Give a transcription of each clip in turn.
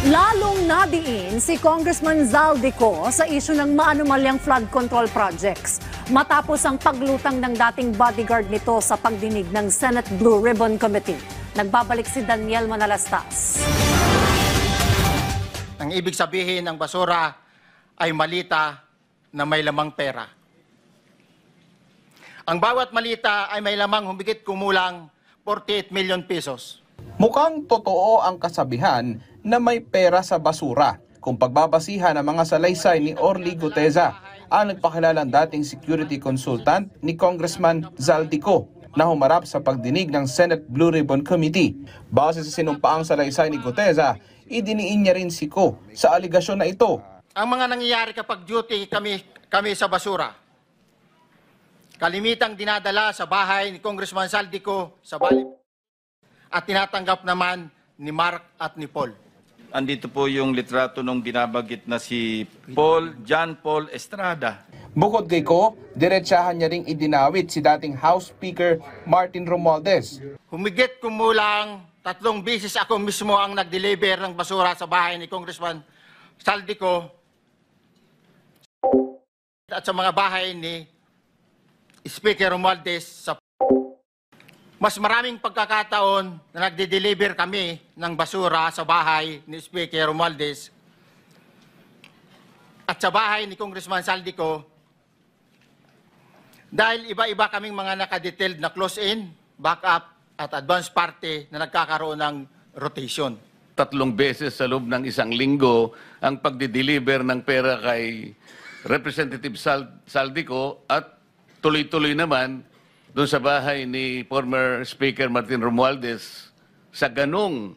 Lalong nadiin si Congressman Zaldico sa isyu ng maanumalyang flood control projects matapos ang paglutang ng dating bodyguard nito sa pagdinig ng Senate Blue Ribbon Committee. Nagbabalik si Daniel Manalastas. Ang ibig sabihin ng basura ay malita na may lamang pera. Ang bawat malita ay may lamang humigit kumulang 48 million pesos. Mukhang totoo ang kasabihan na may pera sa basura kung pagbabasihan ng mga salaysay ni Orly Guteza, ang nagpakilalang dating security consultant ni Congressman Zaldico na humarap sa pagdinig ng Senate Blue Ribbon Committee. Base sa sinumpaang salaysay ni Guteza, idiniin niya rin si Ko sa aligasyon na ito. Ang mga nangyayari kapag duty kami sa basura, kalimitang dinadala sa bahay ni Congressman Zaldico sa Bali at tinatanggap naman ni Mark at ni Paul. Andito po yung litrato nung binabagit na si John Paul Estrada. Bukod kay Ko, diretsahan niya ring idinawit si dating House Speaker Martin Romualdez. Humigit kumulang 3 beses ako mismo ang nag-deliver ng basura sa bahay ni Congressman Zaldico at sa mga bahay ni Speaker Romualdez. Mas maraming pagkakataon na nagde-deliver kami ng basura sa bahay ni Speaker Romualdez at sa bahay ni Congressman Zaldico dahil iba-iba kaming mga nakadetailed na close-in, backup at advance party na nagkakaroon ng rotation. 3 beses sa loob ng isang linggo ang pagde-deliver ng pera kay Representative Zaldico at tuloy-tuloy naman doon sa bahay ni former Speaker Martin Romualdez sa ganung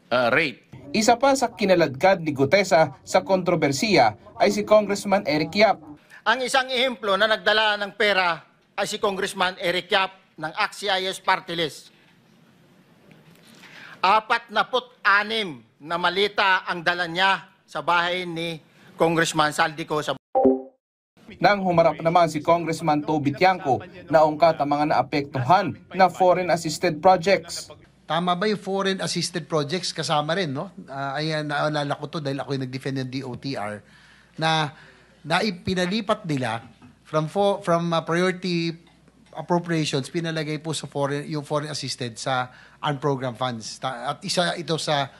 rate. Isa pa sa kinaladkad ni Guteza sa kontrobersiya ay si Congressman Eric Yap. Ang isang ehemplo na nagdala ng pera ay si Congressman Eric Yap ng AXIS Party List. 46 na malita ang dala niya sa bahay ni Congressman Zaldico sa Nang humarap naman si Congressman Toby Tiangco, naungkat ang mga naapektuhan na foreign assisted projects. Tama ba yung foreign assisted projects? Kasama rin, no? Ayan, naalala ko to dahil ako yung nag-defend ng DOTR na pinalipat nila from priority appropriations, pinalagay po sa yung foreign assisted sa unprogrammed funds. At isa ito sa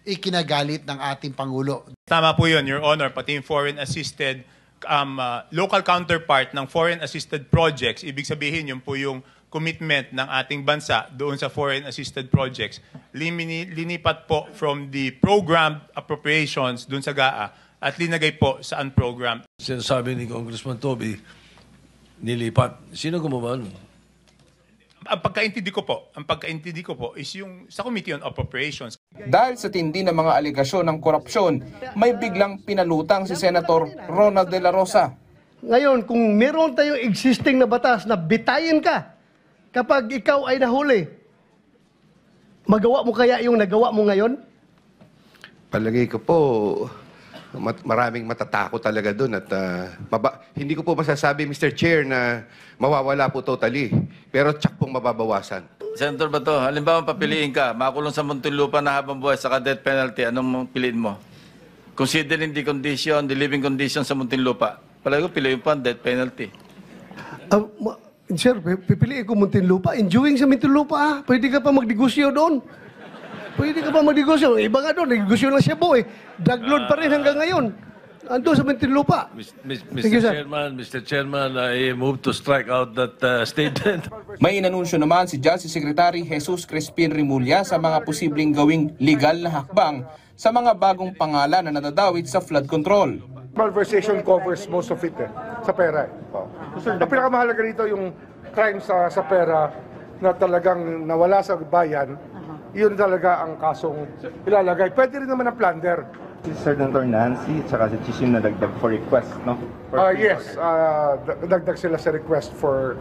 ikinagalit ng ating Pangulo. Tama po yun, Your Honor, pati yung foreign assisted local counterpart ng foreign assisted projects, ibig sabihin yun po yung commitment ng ating bansa doon sa foreign assisted projects. Linipat po from the programmed appropriations doon sa GAA at linagay po sa unprogrammed. Sinasabi ni Congressman Toby, nilipat. Sino gumawa nun? Ang pagkaintindi ko po is yung sa Committee on Appropriations. Dahil sa tindi ng mga aligasyon ng korupsyon, may biglang pinalutang si Senator Ronald De La Rosa. Ngayon, kung meron tayong existing na batas na bitayin ka kapag ikaw ay nahuli, magawa mo kaya yung nagawa mo ngayon? Palagay ko po, maraming matatakot talaga doon at hindi ko po masasabi, Mr. Chair, na mawawala po totally. Pero tsak pong mababawasan. Senator Bato, halimbawa papiliin ka, makulong sa Muntinlupa na habang buhay sa death penalty, anong piliin mo? Considering the living condition sa Muntinlupa, palagi ko piliin pa ang death penalty. Sir, pipiliin ko Muntinlupa. Enjoying sa Muntinlupa, pwede ka pa magdegosyo doon. Pwede ka pa magdegosyo. Iba nga doon, negosyo lang siya po eh. Drug pa rin hanggang ngayon. Ando sa Muntinlupa. Mr. Chairman, I move to strike out that statement. May inanunsyo naman si Justice Secretary Jesus Crispin Rimulya sa mga posibleng gawing legal na hakbang sa mga bagong pangalan na nadadawit sa flood control. Malversation covers most of it sa pera. Ang pinakamahalaga rito yung crime sa pera na talagang nawala sa bayan. Yun talaga ang kasong ilalagay. Pwede rin naman ang plunder. Si Senator Nancy at saka si Chisim na dagdag for request, no? Yes, dagdag sila sa request for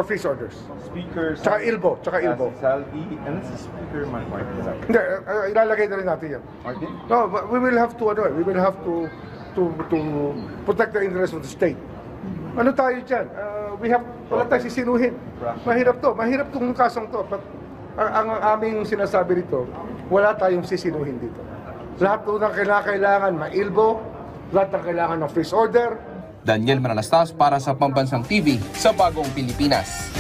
freeze orders. Speaker... Tsaka Ilbo. Si Salvi, and si Speaker Martin. Hindi, ilalagay na rin natin yan. Martin? No, we will have to protect the interest of the state. Ano tayo dyan? Wala tayo sisinuhin. Mahirap tong kasong to. But ang aming sinasabi rito, wala tayong sisinuhin dito. Lahat po ng kailangan, mailbo, lahat ng kailangan ng freeze order. Daniel Manalastas para sa Pambansang TV sa Bagong Pilipinas.